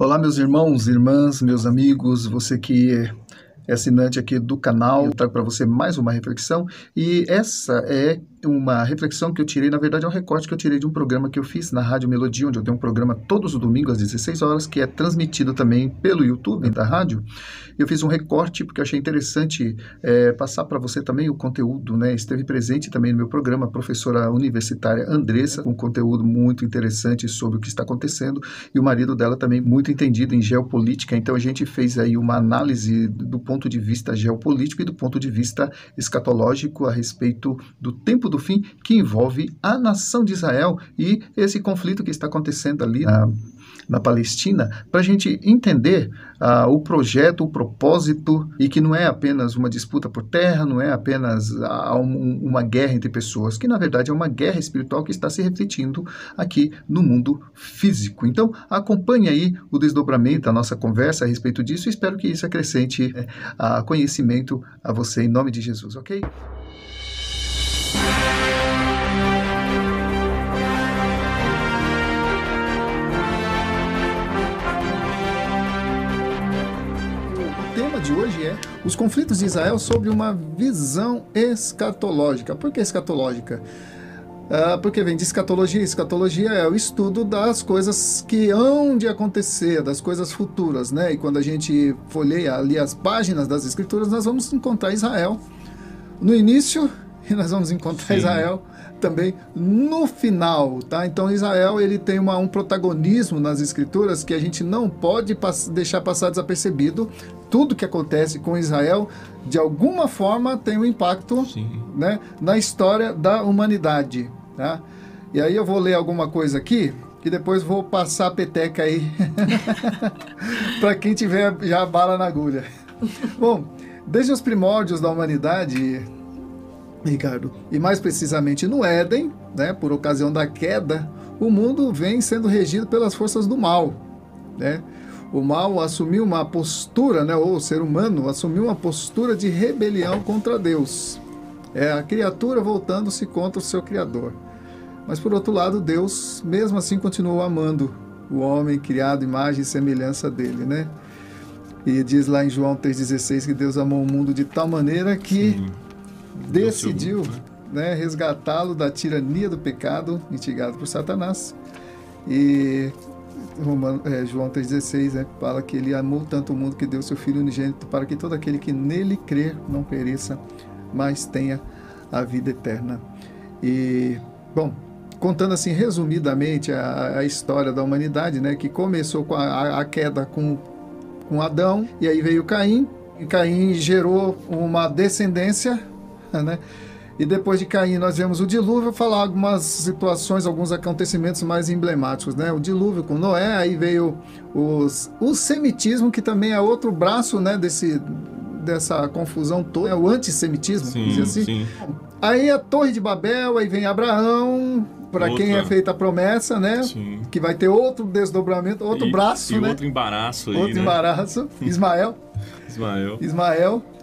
Olá, meus irmãos, irmãs, meus amigos, você que é assinante aqui do canal, eu trago para você mais uma reflexão, e essa é uma reflexão que eu tirei, na verdade é um recorte que eu tirei de um programa que eu fiz na Rádio Melodia, onde eu tenho um programa todos os domingos às 16 horas, que é transmitido também pelo YouTube da rádio. Eu fiz um recorte porque eu achei interessante passar para você também o conteúdo, né? Esteve presente também no meu programa a professora universitária Andressa, com conteúdo muito interessante sobre o que está acontecendo, e o marido dela também muito entendido em geopolítica. Então a gente fez aí uma análise do ponto de vista geopolítico e do ponto de vista escatológico a respeito do tempo do fim, que envolve a nação de Israel e esse conflito que está acontecendo ali na Palestina, para a gente entender o projeto, o propósito, e que não é apenas uma disputa por terra, não é apenas uma guerra entre pessoas, que na verdade é uma guerra espiritual que está se refletindo aqui no mundo físico. Então, acompanhe aí o desdobramento, a nossa conversa a respeito disso, e espero que isso acrescente conhecimento a você, em nome de Jesus, ok? De hoje é os conflitos de Israel sobre uma visão escatológica. Por que escatológica? Porque vem de escatologia. Escatologia é o estudo das coisas que hão de acontecer, das coisas futuras, né? E quando a gente folheia ali as páginas das Escrituras, nós vamos encontrar Israel no início e nós vamos encontrar Israel também no final, tá? Então Israel ele tem um protagonismo nas Escrituras que a gente não pode deixar passar desapercebido. Tudo que acontece com Israel, de alguma forma, tem um impacto, né, na história da humanidade, tá? E aí eu vou ler alguma coisa aqui, que depois vou passar a peteca aí para quem tiver já bala na agulha. Bom, desde os primórdios da humanidade, Ricardo, e mais precisamente no Éden, né, por ocasião da queda, o mundo vem sendo regido pelas forças do mal, né? O mal assumiu uma postura, né, ou o ser humano assumiu uma postura de rebelião contra Deus. É a criatura voltando-se contra o seu Criador. Mas, por outro lado, Deus, mesmo assim, continuou amando o homem criado, imagem e semelhança dele, né? E diz lá em João 3,16 que Deus amou o mundo de tal maneira que decidiu, né, resgatá-lo da tirania do pecado instigado por Satanás. E João 3,16, né, fala que ele amou tanto o mundo que deu seu Filho unigênito para que todo aquele que nele crer não pereça, mas tenha a vida eterna. E, bom, contando assim resumidamente a história da humanidade, né, que começou com a queda com Adão, e aí veio Caim, e Caim gerou uma descendência, né? E depois de Caim nós vemos o dilúvio. Vou falar algumas situações, alguns acontecimentos mais emblemáticos, né? O dilúvio com Noé, aí veio o semitismo, que também é outro braço, né, dessa confusão toda, é o antissemitismo, dizer assim. Sim. Aí a Torre de Babel, aí vem Abraão, para quem é feita a promessa, né? Sim. Que vai ter outro desdobramento, outro braço, né? Outro embaraço aí, outro embaraço. Ismael.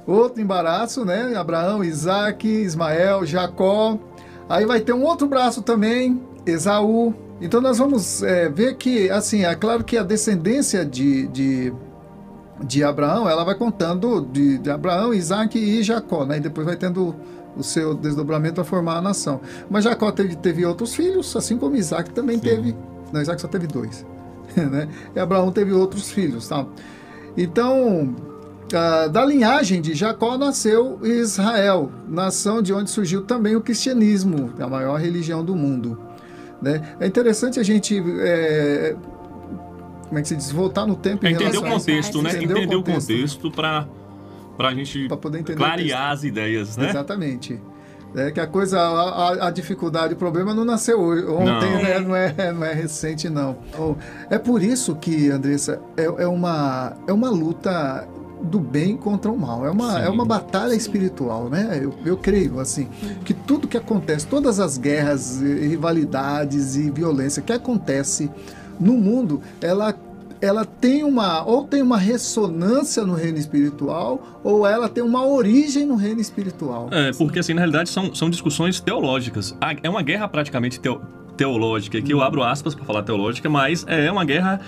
Outro embaraço, né? Abraão, Isaac, Ismael, Jacó. Aí vai ter um outro braço também, Esaú. Então nós vamos ver que, assim, é claro que a descendência de Abraão, ela vai contando de Abraão, Isaac e Jacó, né? E depois vai tendo o seu desdobramento para formar a nação. Mas Jacó teve outros filhos, assim como Isaac também teve. Não, Isaac só teve 2. Né? E Abraão teve outros filhos, tá? Então, da linhagem de Jacó nasceu Israel, nação de onde surgiu também o cristianismo, a maior religião do mundo, né? É interessante a gente como é que se diz? Voltar no tempo e entender o contexto, né? Entender o contexto para a gente clarear as ideias, né? Exatamente. Que a coisa, a dificuldade, o problema não nasceu ontem, né? Não é recente, não. É por isso que, Andressa, é uma luta do bem contra o mal. É uma batalha espiritual, né? Eu creio, assim, que tudo que acontece, todas as guerras, rivalidades e violência que acontece no mundo, ela tem uma ressonância no reino espiritual, ou ela tem uma origem no reino espiritual. Porque assim, na realidade são discussões teológicas. É uma guerra praticamente teológica, que eu abro aspas para falar teológica, mas é uma guerra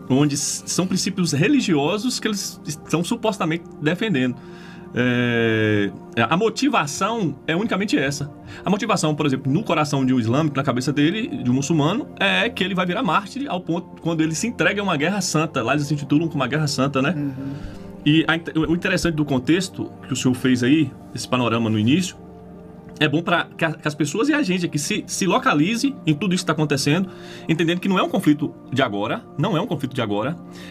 onde são princípios religiosos que eles estão supostamente defendendo. A motivação é unicamente essa. A motivação, por exemplo, no coração de um islâmico, na cabeça dele, de um muçulmano, é que ele vai virar mártir ao ponto quando ele se entrega a uma guerra santa. Lá eles se intitulam como uma guerra santa, né? E o interessante do contexto que o senhor fez aí, esse panorama no início, é bom para que as pessoas e a gente aqui se localize em tudo isso que está acontecendo, entendendo que não é um conflito de agora,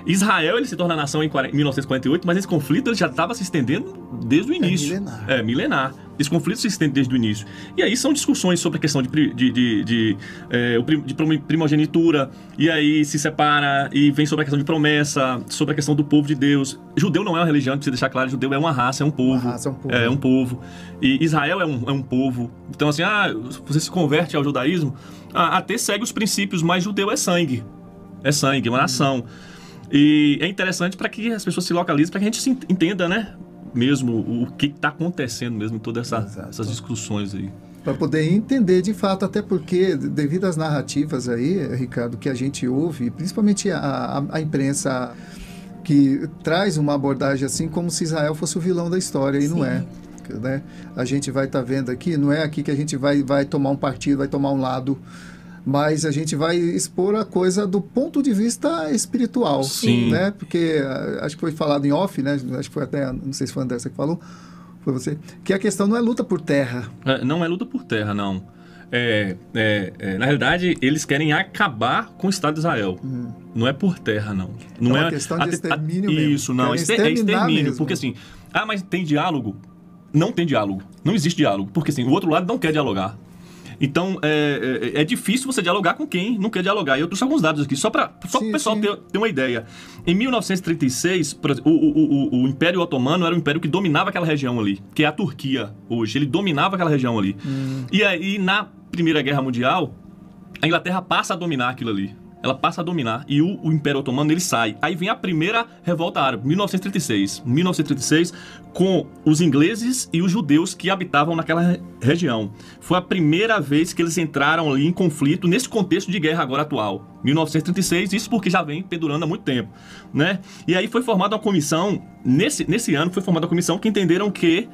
Israel, ele se torna nação em 1948, mas esse conflito ele já estava se estendendo desde o início. Milenar. Esse conflito se estende desde o início. E aí são discussões sobre a questão de primogenitura, e aí se separa, e vem sobre a questão de promessa, sobre a questão do povo de Deus. Judeu não é uma religião, precisa deixar claro, judeu é uma raça, é um povo. É um povo. E Israel é um povo. Então assim, você se converte ao judaísmo, até segue os princípios, mas judeu é sangue. É sangue, é uma nação. E é interessante para que as pessoas se localizem, para que a gente entenda, né? Mesmo o que está acontecendo mesmo em todas essas discussões aí. Para poder entender de fato, até porque devido às narrativas aí, Ricardo, que a gente ouve, principalmente a imprensa que traz uma abordagem assim como se Israel fosse o vilão da história, e não é. Né? A gente vai estar vendo aqui, não é aqui que a gente vai tomar um partido, vai tomar um lado, mas a gente vai expor a coisa do ponto de vista espiritual. Sim. Né? Porque acho que foi falado em off, né? Acho que foi até, não sei se foi a Andressa que falou, foi você, que a questão não é luta por terra. Não é luta por terra, não. Na realidade, eles querem acabar com o Estado de Israel. Não é por terra, não. Não é uma questão de extermínio mesmo. Isso, não. É extermínio. Mesmo. Porque assim, mas tem diálogo? Não tem diálogo. Não existe diálogo. Porque assim, o outro lado não quer dialogar. Então, é difícil você dialogar com quem não quer dialogar. E eu trouxe alguns dados aqui, só para o pessoal ter uma ideia. Em 1936, por exemplo, o Império Otomano era o império que dominava aquela região ali, que é a Turquia hoje. Ele dominava aquela região ali. E aí, na Primeira Guerra Mundial, a Inglaterra passa a dominar aquilo ali. Ela passa a dominar e o Império Otomano ele sai. Aí vem a primeira revolta árabe, 1936. 1936, com os ingleses e os judeus que habitavam naquela região. Foi a primeira vez que eles entraram ali em conflito nesse contexto de guerra agora atual. 1936, isso porque já vem pendurando há muito tempo, né? E aí foi formada uma comissão, nesse ano foi formada uma comissão que entenderam que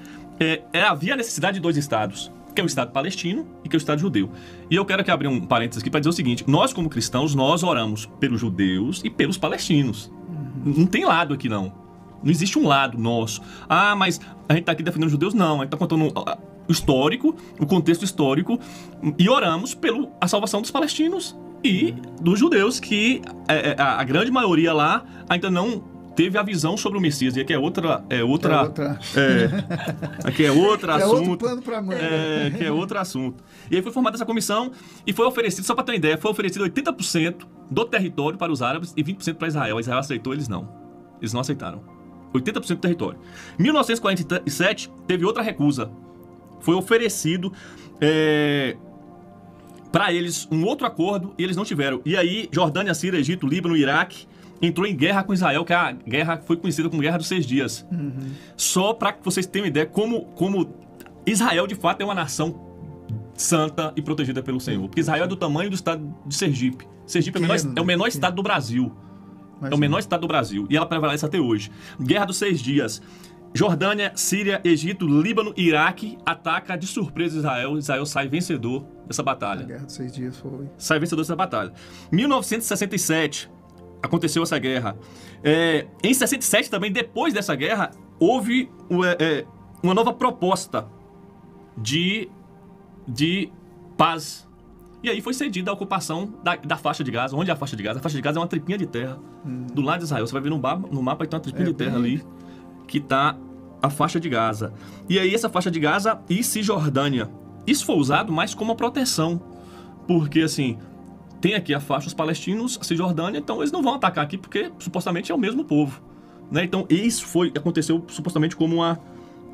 havia necessidade de dois estados, que é o Estado palestino e que é o Estado judeu. E eu quero aqui abrir um parênteses aqui para dizer o seguinte: nós, como cristãos, nós oramos pelos judeus e pelos palestinos. Não tem lado aqui, não. Não existe um lado nosso. Mas a gente está aqui defendendo os judeus? Não. A gente está contando o histórico, o contexto histórico, e oramos pela salvação dos palestinos e dos judeus, que a grande maioria lá ainda não teve a visão sobre o Messias. E aqui é outro assunto. Plano pra mãe. Que é outro assunto. E aí foi formada essa comissão e foi oferecido, só para ter uma ideia, foi oferecido 80% do território para os árabes e 20% para Israel. Israel aceitou, eles não. Eles não aceitaram. 80% do território. Em 1947, teve outra recusa. Foi oferecido para eles um outro acordo e eles não tiveram. E aí, Jordânia, Síria, Egito, Líbano, Iraque entrou em guerra com Israel, que a guerra foi conhecida como Guerra dos 6 Dias. Só para que vocês tenham uma ideia como Israel, de fato, é uma nação santa e protegida pelo Senhor. Porque Israel é do tamanho do estado de Sergipe. Sergipe é o menor estado do Brasil. É o menor estado do Brasil. E ela prevalece até hoje. Guerra dos 6 Dias. Jordânia, Síria, Egito, Líbano e Iraque ataca de surpresa Israel. Israel sai vencedor dessa batalha. A Guerra dos 6 Dias foi. Sai vencedor dessa batalha. 1967... aconteceu essa guerra. Em 67 também, depois dessa guerra, houve uma nova proposta de paz. E aí foi cedida a ocupação da faixa de Gaza. Onde é a faixa de Gaza? A faixa de Gaza é uma tripinha de terra do lado de Israel. Você vai ver no mapa, tem uma tripinha de terra ali, que está a faixa de Gaza. E aí essa faixa de Gaza e Cisjordânia. Isso foi usado mais como uma proteção. Porque assim... tem aqui a faixa dos palestinos, a Cisjordânia, então eles não vão atacar aqui porque supostamente é o mesmo povo, né? Então isso aconteceu supostamente como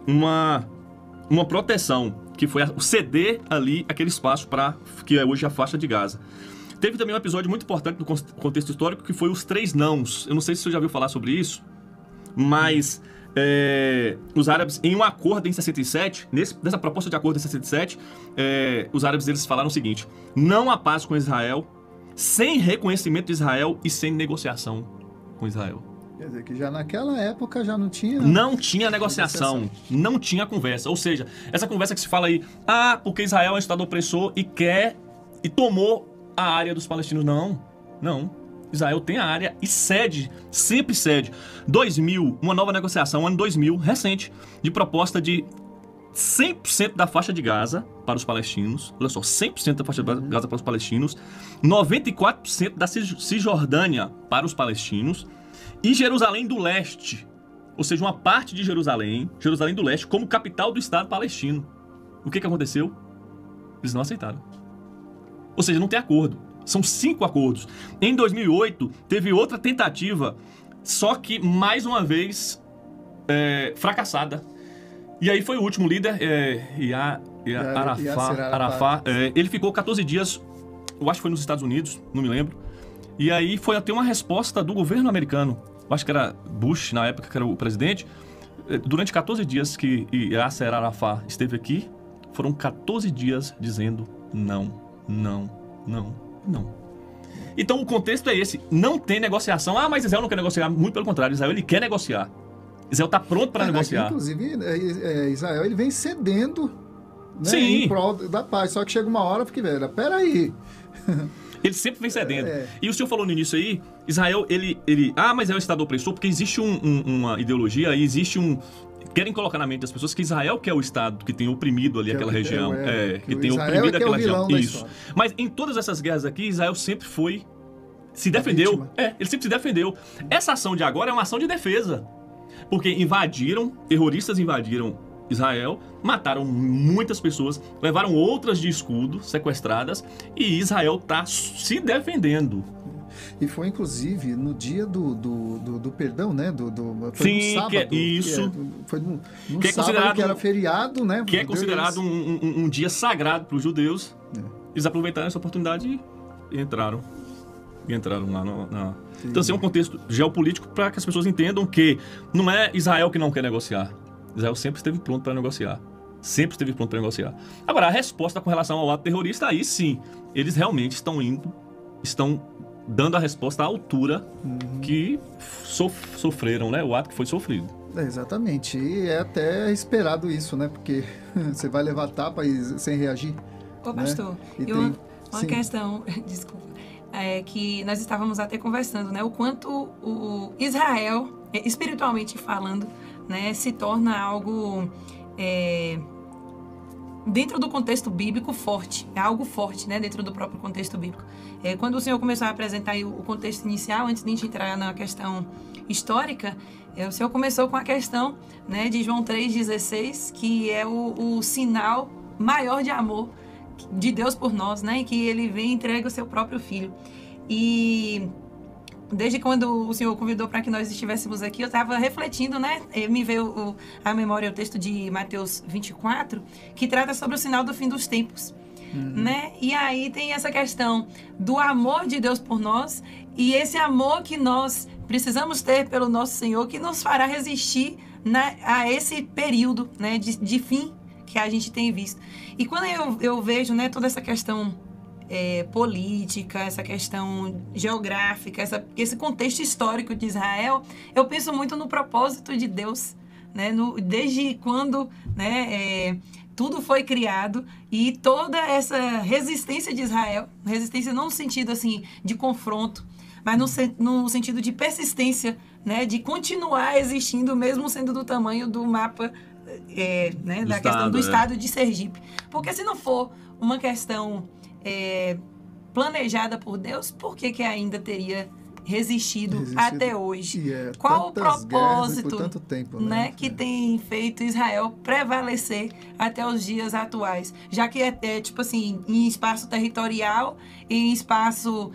uma proteção, que foi o ceder ali aquele espaço para que é hoje a faixa de Gaza. Teve também um episódio muito importante no contexto histórico, que foi os 3 nãos. Eu não sei se você já ouviu falar sobre isso, mas os árabes, em um acordo em 67, nessa proposta de acordo em 67, os árabes eles falaram o seguinte: não há paz com Israel sem reconhecimento de Israel e sem negociação com Israel. Quer dizer, que já naquela época já não tinha... Não tinha negociação, não tinha conversa. Ou seja, essa conversa que se fala aí, porque Israel é um Estado opressor e tomou a área dos palestinos. Não. Israel tem a área e cede, sempre cede. 2000, uma nova negociação, ano 2000, recente, de proposta de 100% da faixa de Gaza para os palestinos. Olha só, 100% da faixa de Gaza para os palestinos, 94% da Cisjordânia para os palestinos e Jerusalém do Leste, ou seja, uma parte de Jerusalém do Leste, como capital do Estado palestino. O que aconteceu? Eles não aceitaram. Ou seja, não tem acordo. São 5 acordos. Em 2008, teve outra tentativa, só que, mais uma vez, fracassada. E aí foi o último líder, Arafat. Ele ficou 14 dias, eu acho que foi nos Estados Unidos, não me lembro. E aí foi até uma resposta do governo americano. Eu acho que era Bush, na época que era o presidente. Durante 14 dias que Yasser Arafat esteve aqui, foram 14 dias dizendo não. Então o contexto é esse. Não tem negociação. Mas Israel não quer negociar. Muito pelo contrário, Israel ele quer negociar. Israel está pronto para negociar. Inclusive, Israel ele vem cedendo, né, Sim, em prol da paz. Só que chega uma hora que, velho, peraí. Ele sempre vem cedendo. E o senhor falou no início aí, Israel, mas é um Estado opressor, porque existe uma ideologia, existe querem colocar na mente das pessoas que Israel que é o Estado que tem oprimido ali aquela região. Que tem oprimido aquela região. Isso. Mas em todas essas guerras aqui, Israel sempre se defendeu. Ele sempre se defendeu. Essa ação de agora é uma ação de defesa. Porque terroristas invadiram Israel, mataram muitas pessoas, levaram outras de escudo, sequestradas, e Israel está se defendendo. E foi, inclusive, no dia do perdão, né? Foi no sábado. Isso. Foi no sábado, que era feriado, né? Que é considerado um dia sagrado para os judeus. Eles aproveitaram essa oportunidade e entraram lá Então, assim, é um contexto geopolítico para que as pessoas entendam que não é Israel que não quer negociar. Israel sempre esteve pronto para negociar. Agora, a resposta com relação ao ato terrorista, aí sim, eles realmente estão dando a resposta à altura que sofreram, né? O ato que foi sofrido. Exatamente. E é até esperado isso, né? Porque você vai levar tapa sem reagir. Ô, pastor, né? uma questão, desculpa, que nós estávamos até conversando, né? O quanto o Israel, espiritualmente falando, né, se torna algo dentro do contexto bíblico forte. É algo forte, né, dentro do próprio contexto bíblico. Quando o senhor começou a apresentar o contexto inicial, antes de a gente entrar na questão histórica, o senhor começou com a questão, né, de João 3,16, que é o sinal maior de amor de Deus por nós, né, em que ele vem e entrega o seu próprio filho. E desde quando o senhor convidou para que nós estivéssemos aqui, eu estava refletindo, né? Me veio à memória o texto de Mateus 24, que trata sobre o sinal do fim dos tempos. Né? E aí tem essa questão do amor de Deus por nós e esse amor que nós precisamos ter pelo nosso Senhor, que nos fará resistir, né, a esse período, né, de fim que a gente tem visto. E quando eu vejo, né, toda essa questão política, essa questão geográfica, esse contexto histórico de Israel, eu penso muito no propósito de Deus, né? Desde quando, né, tudo foi criado e toda essa resistência de Israel, resistência não no sentido assim de confronto, mas no sentido de persistência, né, de continuar existindo mesmo sendo do tamanho do mapa, né, da questão do estado de Sergipe. Porque se não for uma questão planejada por Deus, por que ainda teria resistido até hoje? Qual o propósito, por tanto tempo, né, que tem feito Israel prevalecer até os dias atuais? Já que tipo assim, em espaço territorial, em espaço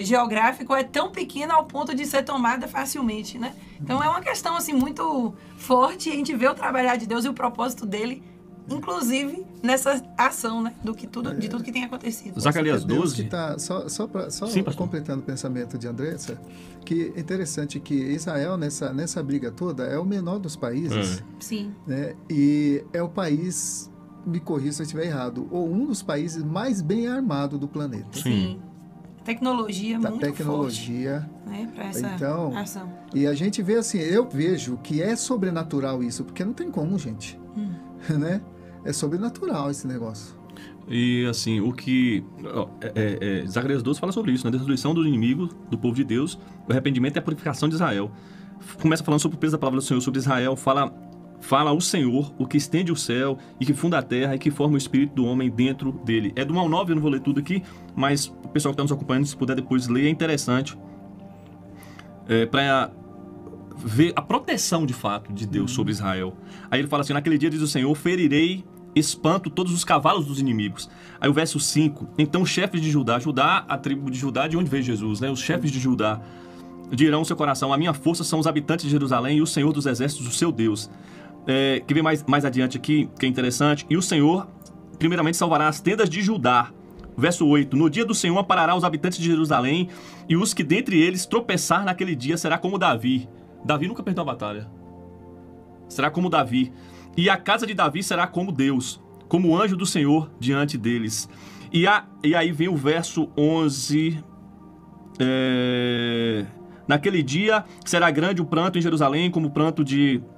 geográfico, é tão pequeno ao ponto de ser tomada facilmente, né? Então é uma questão assim muito forte, a gente vê o trabalhar de Deus e o propósito dele inclusive nessa ação, né, de tudo que tem acontecido. Zacarias Deus 12. que tá, só Sim, pastor. completando o pensamento de Andressa, que é interessante que Israel, nessa briga toda, é o menor dos países, Sim. né? E é o país, me corrija se eu estiver errado, ou um dos países mais bem armados do planeta. Sim. Tecnologia Da muito tecnologia. forte, né, para essa Então, ação. E a gente vê assim, eu vejo que é sobrenatural isso, porque não tem como, gente. Né? É sobrenatural esse negócio. E assim, o que. Zacarias 12 fala sobre isso, né? A destruição dos inimigos do povo de Deus, o arrependimento e a purificação de Israel. Começa falando sobre o peso da palavra do Senhor sobre Israel, fala o Senhor, o que estende o céu e que funda a terra e que forma o espírito do homem dentro dele. É do 1 ao 9, eu não vou ler tudo aqui, mas o pessoal que está nos acompanhando, se puder depois ler, é interessante. Para ver a proteção de fato de Deus sobre Israel. Aí ele fala assim: naquele dia diz o Senhor, ferirei, espanto todos os cavalos dos inimigos. Aí o verso 5, então os chefes de Judá, a tribo de Judá, de onde veio Jesus, né? Os chefes de Judá dirão no seu coração: a minha força são os habitantes de Jerusalém e o Senhor dos exércitos, o seu Deus. Que vem mais adiante aqui, que é interessante. E o Senhor, primeiramente, salvará as tendas de Judá. Verso 8, no dia do Senhor amparará os habitantes de Jerusalém, e os que dentre eles tropeçar naquele dia será como Davi. Davi nunca perdeu a batalha. Será como Davi. E a casa de Davi será como Deus, como o anjo do Senhor diante deles. E aí vem o verso 11. Naquele dia será grande o pranto em Jerusalém, como o pranto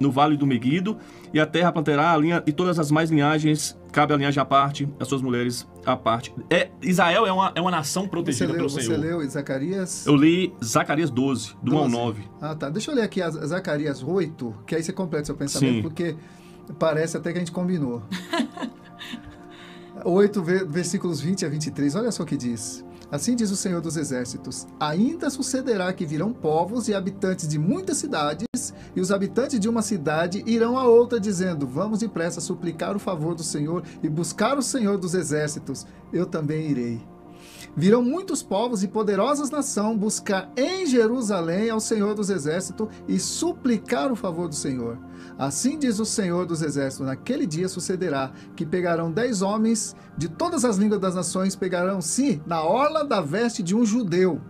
no vale do Meguido, e a terra plantará a linha, e todas as mais linhagens, cabe a linhagem à parte, as suas mulheres à parte. Israel é uma nação protegida pelo Senhor. Você leu Zacarias? Eu li Zacarias 12, do 1 ao 9. Ah, tá. Deixa eu ler aqui Zacarias 8, que aí você completa seu pensamento, Sim. Porque parece até que a gente combinou. 8, versículos 20 a 23, olha só o que diz. Assim diz o Senhor dos Exércitos: ainda sucederá que virão povos e habitantes de muitas cidades, e os habitantes de uma cidade irão a outra, dizendo: vamos depressa suplicar o favor do Senhor e buscar o Senhor dos Exércitos. Eu também irei. Virão muitos povos e poderosas nações buscar em Jerusalém ao Senhor dos Exércitos e suplicar o favor do Senhor. Assim diz o Senhor dos Exércitos: naquele dia sucederá que pegarão 10 homens de todas as línguas das nações, pegarão-se na orla da veste de um judeu,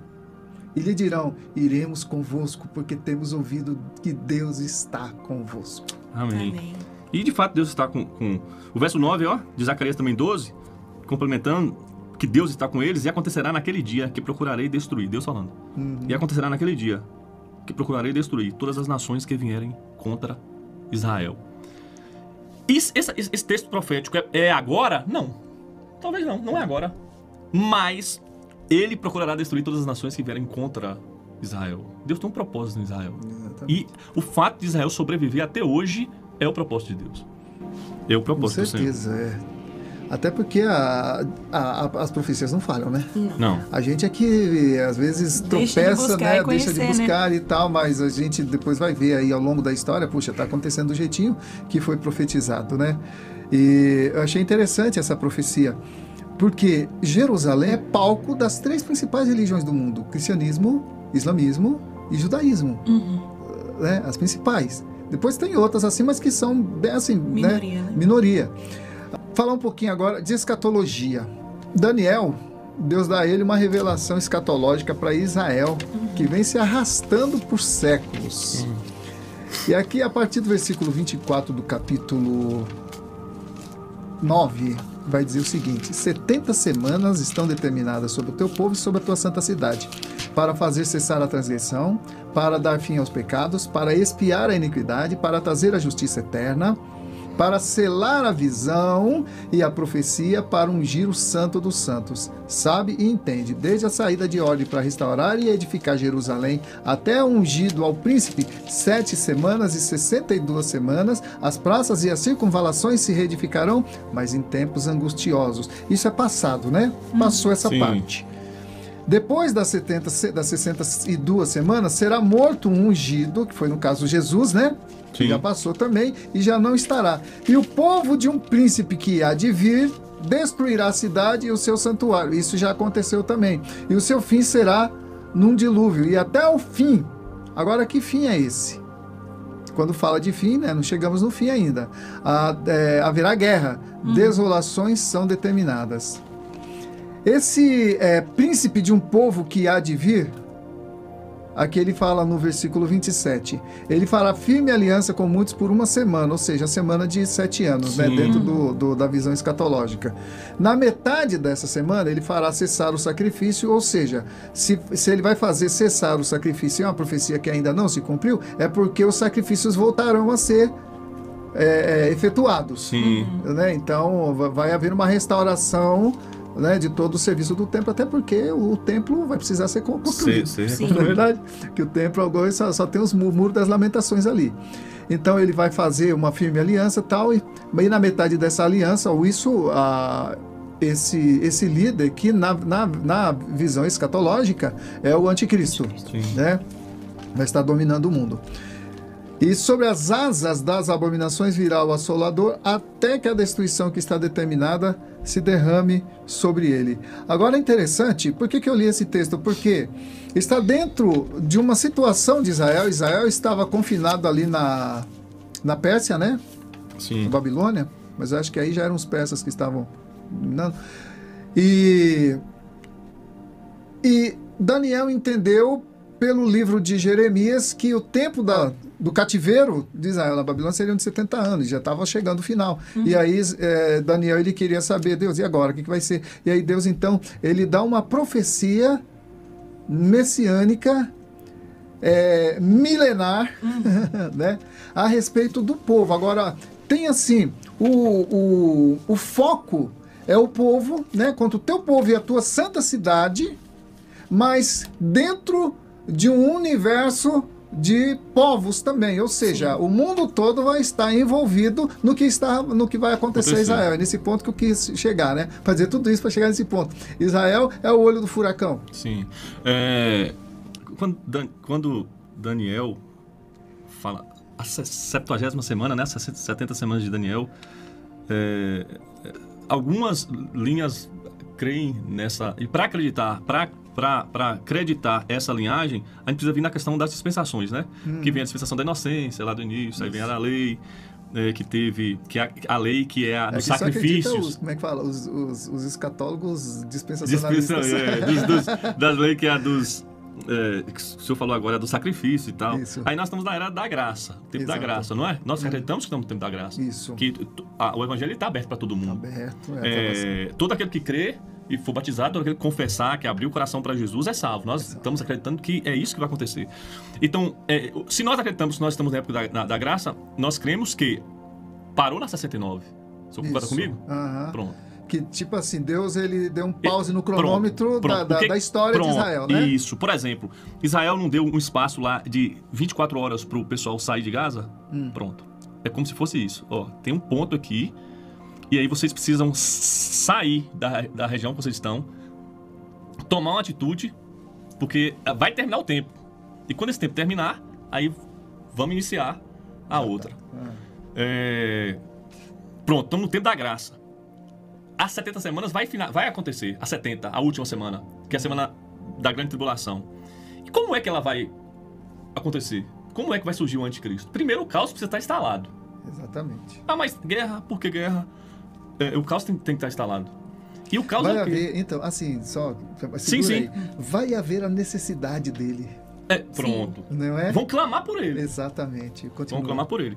e lhe dirão: iremos convosco, porque temos ouvido que Deus está convosco. Amém. E de fato Deus está com... O verso 9, de Zacarias também 12, complementando, que Deus está com eles, e acontecerá naquele dia que procurarei destruir. Deus falando. E acontecerá naquele dia que procurarei destruir todas as nações que vierem contra Israel. Esse texto profético é agora? Não. Talvez não é agora. Mas ele procurará destruir todas as nações que vierem contra Israel. Deus tem um propósito em Israel. Exatamente. E o fato de Israel sobreviver até hoje é o propósito de Deus. É o propósito do Senhor. Com certeza, Até porque as profecias não falham, né? Não. A gente é que às vezes tropeça, né? Deixa de buscar, né? E tal, mas a gente depois vai ver aí ao longo da história, puxa, tá acontecendo do jeitinho que foi profetizado, né? E eu achei interessante essa profecia, porque Jerusalém é palco das 3 principais religiões do mundo: cristianismo, islamismo e judaísmo. Né? As principais. Depois tem outras assim, mas que são bem assim, minoria, né? Minoria. Falar um pouquinho agora de escatologia. Daniel, Deus dá a ele uma revelação escatológica para Israel, que vem se arrastando por séculos. E aqui, a partir do versículo 24 do capítulo 9, vai dizer o seguinte: 70 semanas estão determinadas sobre o teu povo e sobre a tua santa cidade, para fazer cessar a transgressão, para dar fim aos pecados, para expiar a iniquidade, para trazer a justiça eterna, para selar a visão e a profecia, para ungir o santo dos santos. Sabe e entende, desde a saída de ordem para restaurar e edificar Jerusalém, até ungido ao príncipe, 7 semanas e 62 semanas, as praças e as circunvalações se reedificarão, mas em tempos angustiosos. Isso é passado, né? Passou essa parte. Depois das 62 semanas, será morto um ungido, que foi no caso Jesus, né? Que já passou também, e já não estará. E o povo de um príncipe que há de vir destruirá a cidade e o seu santuário. Isso já aconteceu também. E o seu fim será num dilúvio. E até o fim. Agora, que fim é esse? quando fala de fim, né, não chegamos no fim ainda. Haverá guerra, desolações são determinadas. Esse príncipe de um povo que há de vir, aqui ele fala no versículo 27, ele fará firme aliança com muitos por uma semana, ou seja, a semana de 7 anos, né, dentro da visão escatológica. Na metade dessa semana, ele fará cessar o sacrifício, ou seja, se ele vai fazer cessar o sacrifício, é uma profecia que ainda não se cumpriu, é porque os sacrifícios voltarão a ser efetuados. Sim. Né? Então, vai haver uma restauração, né, de todo o serviço do templo, até porque o templo vai precisar ser construído. Não é verdade? Que o templo agora só tem os muros das lamentações ali. Então ele vai fazer uma firme aliança e tal, e na metade dessa aliança, esse líder que na visão escatológica é o anticristo, né? Vai estar dominando o mundo. E sobre as asas das abominações virá o assolador, até que a destruição que está determinada se derrame sobre ele. Agora é interessante, por que eu li esse texto? Porque está dentro de uma situação de Israel. Israel estava confinado ali na Pérsia, né? Sim. Na Babilônia, mas eu acho que aí já eram os persas que estavam dominando. E Daniel entendeu pelo livro de Jeremias que o tempo do cativeiro de Israel na Babilônia seriam de 70 anos, já estava chegando o final. E aí Daniel ele queria saber, Deus, e agora? O que vai ser? E aí Deus, então, ele dá uma profecia messiânica, milenar, né, a respeito do povo. Agora, tem assim, o foco é o povo, né, contra o teu povo e a tua santa cidade, mas dentro de um universo de povos também, ou seja, o mundo todo vai estar envolvido no que vai acontecer em Israel. É nesse ponto que eu quis chegar, né? Fazer tudo isso para chegar nesse ponto. Israel é o olho do furacão. Sim. Quando Daniel fala a 70ª semana, né? 70 semanas de Daniel, algumas linhas creem nessa, e para acreditar, para acreditar essa linhagem, a gente precisa vir na questão das dispensações, né? Que vem a dispensação da inocência lá do início, aí vem a lei, a lei que é a dos sacrifícios. Como é que fala? Os escatólogos dispensacionalistas. Das leis que é a dos... que o senhor falou agora do sacrifício e tal. Isso. Aí nós estamos na era da graça, o tempo da graça, não é? Nós acreditamos que estamos no tempo da graça. Isso. Que o evangelho está aberto para todo mundo. Todo aquele que crê e for batizado, todo aquele que confessar, que abrir o coração para Jesus, é salvo. Nós estamos acreditando que é isso que vai acontecer. Então, se nós acreditamos que nós estamos na época da graça, nós cremos que parou na 69. O senhor concorda comigo? Pronto. Que, tipo assim, Deus ele deu um pause no cronômetro da história de Israel, né? Isso. Por exemplo, Israel não deu um espaço lá de 24 horas para o pessoal sair de Gaza? Pronto. É como se fosse isso. Ó, tem um ponto aqui, e aí vocês precisam sair da região que vocês estão, tomar uma atitude, porque vai terminar o tempo. E quando esse tempo terminar, aí vamos iniciar a outra. Pronto, estamos no tempo da graça. As 70 semanas vai acontecer, a 70, a última semana, que é a semana da grande tribulação. E como é que ela vai acontecer? Como é que vai surgir o anticristo? Primeiro, o caos precisa estar instalado. Exatamente. Mas guerra? Por que guerra? O caos tem que estar instalado. E o caos vai haver, então, assim, só... Sim. Aí, vai haver a necessidade dele. Pronto. Não é? Vão clamar por ele. Exatamente. Vão clamar por ele.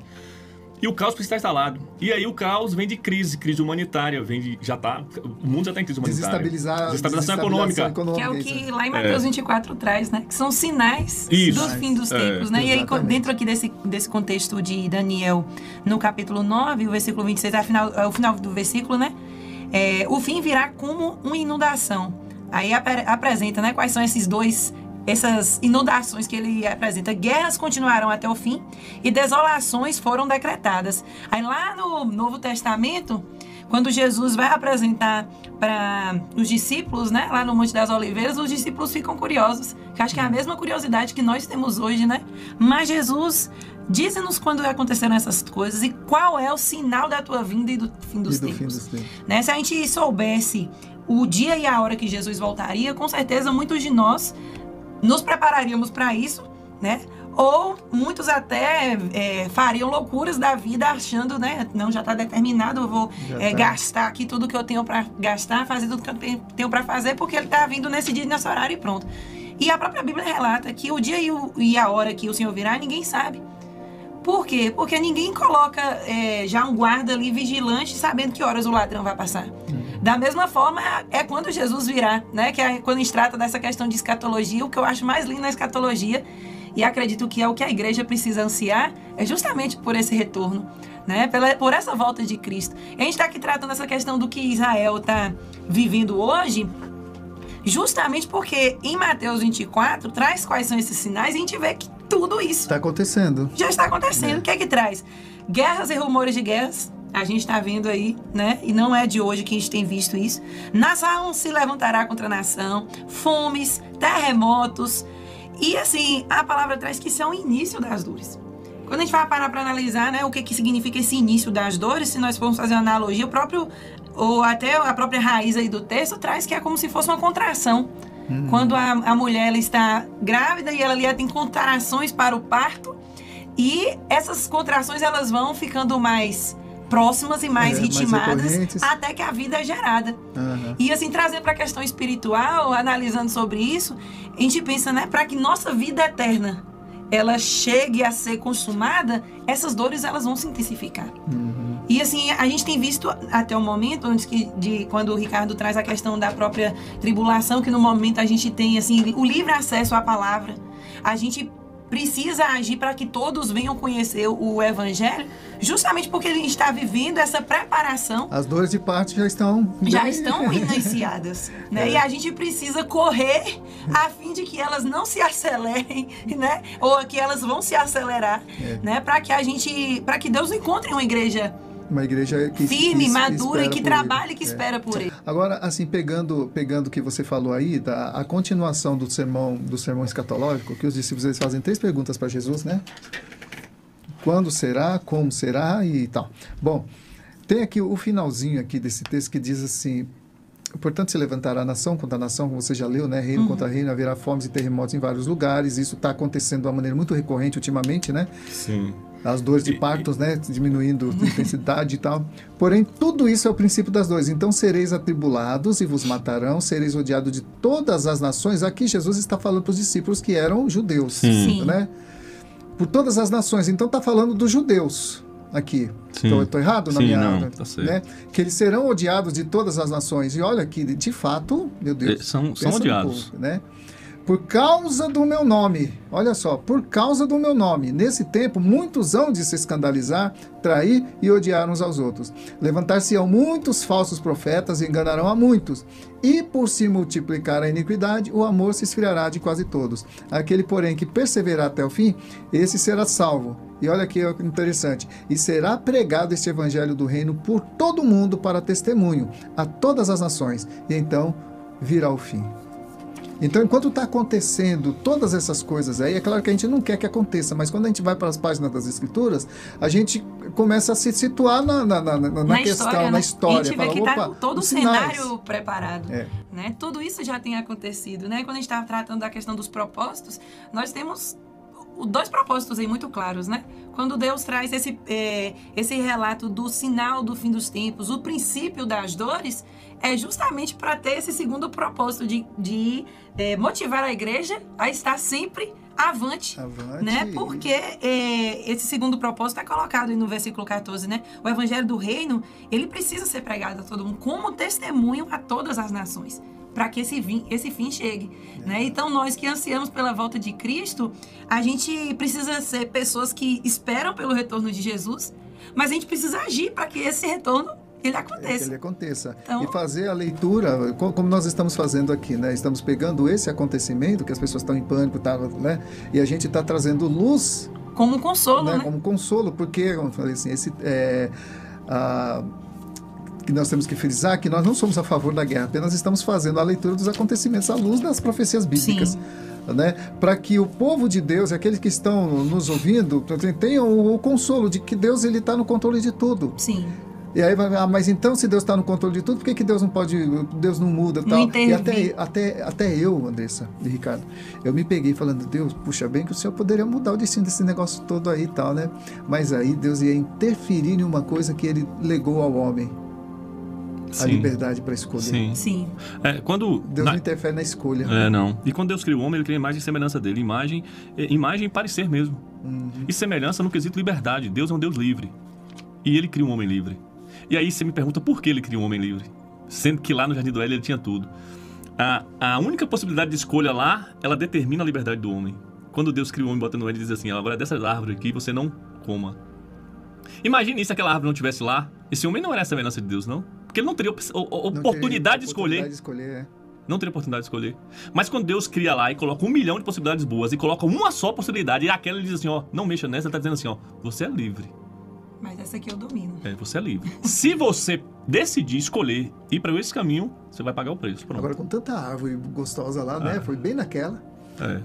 E o caos precisa estar instalado. E aí o caos vem de crise humanitária, o mundo já está em crise humanitária. Desestabilização econômica. Que é o que lá em Mateus 24 traz, né? Que são sinais do fim dos tempos, né? Exatamente. E aí, dentro aqui desse contexto de Daniel, no capítulo 9, o versículo 26, o final do versículo, né? O fim virá como uma inundação. Aí apresenta, né? Quais são essas inundações que ele apresenta. Guerras continuarão até o fim e desolações foram decretadas. Aí lá no Novo Testamento, quando Jesus vai apresentar para os discípulos, né, lá no Monte das Oliveiras, os discípulos ficam curiosos, que acho que é a mesma curiosidade que nós temos hoje, né? Mas Jesus diz-nos quando aconteceram essas coisas e qual é o sinal da tua vinda e do fim dos tempos. Né? Se a gente soubesse o dia e a hora que Jesus voltaria, com certeza muitos de nós nos prepararíamos para isso, né? Ou muitos até fariam loucuras da vida achando, né? Não, já está determinado, eu vou gastar aqui tudo que eu tenho para gastar, fazer tudo que eu tenho para fazer, porque ele está vindo nesse dia e nesse horário e pronto. E a própria Bíblia relata que o dia e a hora que o Senhor virá, ninguém sabe. Por quê? Porque ninguém coloca já um guarda ali vigilante sabendo que horas o ladrão vai passar. Da mesma forma, é quando Jesus virá, né? Que é quando a gente trata dessa questão de escatologia, o que eu acho mais lindo na escatologia, e acredito que é o que a igreja precisa ansiar, é justamente por esse retorno, né? Por essa volta de Cristo. E a gente está aqui tratando essa questão do que Israel está vivendo hoje, justamente porque em Mateus 24 traz quais são esses sinais, e a gente vê que tudo isso está acontecendo. Já está acontecendo. O que é que traz? Guerras e rumores de guerras. A gente está vendo aí, né? E não é de hoje que a gente tem visto isso. Nação se levantará contra nação, fomes, terremotos. E assim, a palavra traz que isso é o início das dores. Quando a gente vai parar para analisar, né, o que significa esse início das dores, se nós formos fazer uma analogia, ou até a própria raiz aí do texto traz que é como se fosse uma contração. Quando a mulher ela está grávida e ela ali tem contrações para o parto, e essas contrações elas vão ficando mais próximas e mais ritmadas até que a vida é gerada. E assim, trazendo para a questão espiritual, analisando sobre isso, a gente pensa, né, para que nossa vida eterna ela chegue a ser consumada, essas dores elas vão se intensificar. E assim, a gente tem visto até o momento, antes quando o Ricardo traz a questão da própria tribulação, que no momento a gente tem assim, o livre acesso à palavra, a gente precisa agir para que todos venham conhecer o Evangelho, justamente porque a gente está vivendo essa preparação. As dores de parto já estão iniciadas, né? E a gente precisa correr a fim de que elas não se acelerem, né? Ou que elas vão se acelerar, né? Para que Deus encontre uma igreja que firme, madura e que trabalhe e que espera por ele. Agora, assim, pegando o que você falou aí, a continuação do sermão escatológico, que os discípulos eles fazem 3 perguntas para Jesus, né? Quando será, como será e tal. Bom, tem aqui o finalzinho aqui desse texto que diz assim: portanto, se levantará a nação contra a nação, como você já leu, né? Reino contra reino, haverá fomes e terremotos em vários lugares. Isso está acontecendo de uma maneira muito recorrente ultimamente, né? Sim. As dores de partos, né? Diminuindo a intensidade e tal. Porém, tudo isso é o princípio das dores. Então, sereis atribulados e vos matarão, sereis odiados de todas as nações. Aqui, Jesus está falando para os discípulos que eram judeus, né? Por todas as nações. Então, está falando dos judeus aqui. Estou errado na minha... Não, tá certo. Né? Que eles serão odiados de todas as nações. E olha que, de fato, meu Deus... São odiados. Pouco, né? Por causa do meu nome, olha só, por causa do meu nome. Nesse tempo, muitos hão de se escandalizar, trair e odiar uns aos outros. Levantar-se-ão muitos falsos profetas e enganarão a muitos. E por se multiplicar a iniquidade, o amor se esfriará de quase todos. Aquele, porém, que perseverar até o fim, esse será salvo. E olha aqui, é interessante. E será pregado este evangelho do reino por todo o mundo para testemunho a todas as nações. E então virá o fim. Então, enquanto está acontecendo todas essas coisas aí, é claro que a gente não quer que aconteça, mas quando a gente vai para as páginas das Escrituras, a gente começa a se situar na questão, na história. A gente vê que está todo o cenário preparado. Né? Tudo isso já tem acontecido. Né? Quando a gente está tratando da questão dos propósitos, nós temos 2 propósitos aí muito claros, né? Quando Deus traz esse relato do sinal do fim dos tempos, o princípio das dores, é justamente para ter esse segundo propósito de motivar a igreja a estar sempre avante. Né? Porque esse segundo propósito é colocado aí no versículo 14, né? O evangelho do reino, ele precisa ser pregado a todo mundo como testemunho a todas as nações, para que esse fim chegue. Né? Então, nós que ansiamos pela volta de Cristo, a gente precisa ser pessoas que esperam pelo retorno de Jesus, mas a gente precisa agir para que esse retorno ele aconteça. Que ele aconteça. Então, e fazer a leitura, como nós estamos fazendo aqui, né? Estamos pegando esse acontecimento, que as pessoas estão em pânico, né? E a gente está trazendo luz... Como um consolo, né? Como consolo, porque, como eu falei assim, que nós temos que frisar que nós não somos a favor da guerra, apenas estamos fazendo a leitura dos acontecimentos à luz das profecias bíblicas. Né? Para que o povo de Deus, aqueles que estão nos ouvindo, tenham o consolo de que Deus está no controle de tudo. Sim. E aí vai, mas então se Deus está no controle de tudo, por que Deus não pode, Deus não muda e tal? E até eu, Andressa e Ricardo, eu me peguei falando, Deus, puxa, bem que o Senhor poderia mudar o destino desse negócio todo aí e tal, né? Mas aí Deus ia interferir em uma coisa que ele legou ao homem. A liberdade para escolher. Sim. Quando Deus não interfere na escolha. Não. E quando Deus criou o homem, ele criou a imagem e semelhança dele. Imagem e parecer mesmo. E semelhança no quesito liberdade. Deus é um Deus livre. E ele cria um homem livre. E aí você me pergunta por que ele cria um homem livre? Sendo que lá no Jardim do Éden ele tinha tudo. A única possibilidade de escolha lá, ela determina a liberdade do homem. Quando Deus cria o homem, bota no Éden e diz assim, agora dessas árvores aqui você não coma. Imagine se aquela árvore não estivesse lá. Esse homem não era a semelhança de Deus, não. Porque ele não teria oportunidade de escolher. Não teria oportunidade de escolher. Mas quando Deus cria lá e coloca 1 milhão de possibilidades boas e coloca uma só possibilidade, e aquela ele diz assim, não mexa nessa, ele está dizendo assim, você é livre. Mas essa aqui eu domino. Você é livre. Se você decidir escolher ir para esse caminho, você vai pagar o preço. Pronto. Agora, com tanta árvore gostosa lá, né? Foi bem naquela.